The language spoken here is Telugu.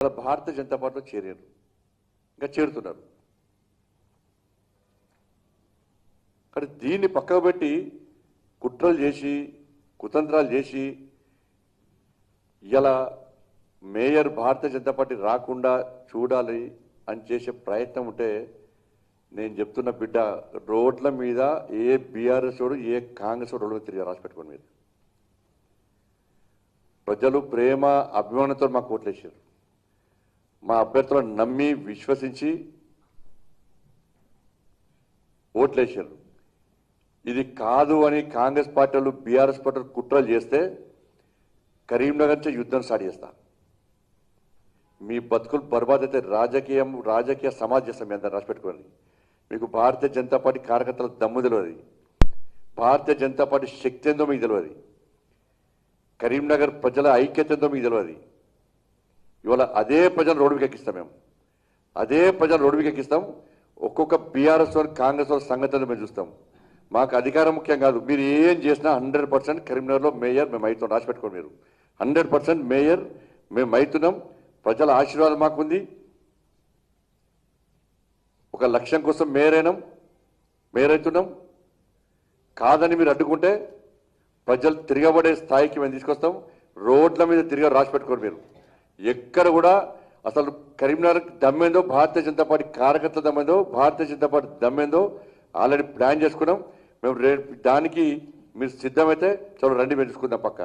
భారతీయ జనతా పార్టీలో చేరారు, ఇంకా చేరుతున్నారు. కానీ దీన్ని పక్కకు పెట్టి కుట్రలు చేసి కుతంత్రాలు చేసి ఇలా మేయర్ భారతీయ జనతా పార్టీ రాకుండా చూడాలి అని చేసే ప్రయత్నం ఉంటే నేను చెప్తున్న బిడ్డ, రోడ్ల మీద ఏ బీఆర్ఎస్ వాడు ఏ కాంగ్రెస్ వాడు రోడ్ల మీద తిరిగి రాసి పెట్టుకోండి. మీరు ప్రజలు ప్రేమ అభిమానంతో మాకు ఓట్లేసారు. మా అభ్యర్థులను నమ్మి విశ్వసించి ఓట్లేశారు. ఇది కాదు అని కాంగ్రెస్ పార్టీలు బీఆర్ఎస్ పార్టీలు కుట్రలు చేస్తే కరీంనగర్ నుంచి యుద్ధం స్టార్ట్ చేస్తారు. మీ బతుకులు బర్బాద్ అయితే రాజకీయ సమాజ చేస్తాం. మీ అందరూ రాసిపెట్టుకోండి. మీకు భారతీయ జనతా పార్టీ కార్యకర్తల దమ్ము తెలియదు, భారతీయ జనతా పార్టీ శక్తి ఏందో మీకు తెలియదు, కరీంనగర్ ప్రజల ఐక్యత ఏందో మీకు తెలియదు. ఇవాళ అదే ప్రజలు రోడ్డు మీద ఎక్కిస్తాం. మేము అదే ప్రజలు రోడ్డు మీద ఎక్కిస్తాం. ఒక్కొక్క బీఆర్ఎస్ వారు కాంగ్రెస్ వారి సంగతి మేము చూస్తాం. మాకు అధికారం ముఖ్యం కాదు. మీరు ఏం చేసినా 100% కరీంనగర్లో మేయర్ మేము అవుతాం. రాసి పెట్టుకోండి. మీరు 100% మేయర్ మేము అవుతున్నాం. ప్రజల ఆశీర్వాదం మాకుంది. ఒక లక్ష్యం కోసం మేయర్ అవుతున్నాం. కాదని మీరు అడ్డుకుంటే ప్రజలు తిరగబడే స్థాయికి మేము తీసుకొస్తాం. రోడ్ల మీద తిరిగి రాసి పెట్టుకోండి. మీరు ఎక్కడ కూడా అసలు కరీంనగర్ దమ్మేందో, భారతీయ జనతా పార్టీ కార్యకర్తల దమ్మేందో, Bharatiya Janata party దమ్మేందో already plan చేసుకున్నాం. మేము దానికి మీరు సిద్ధమైతే చలో రండి, మేము చూసుకుందాం పక్క.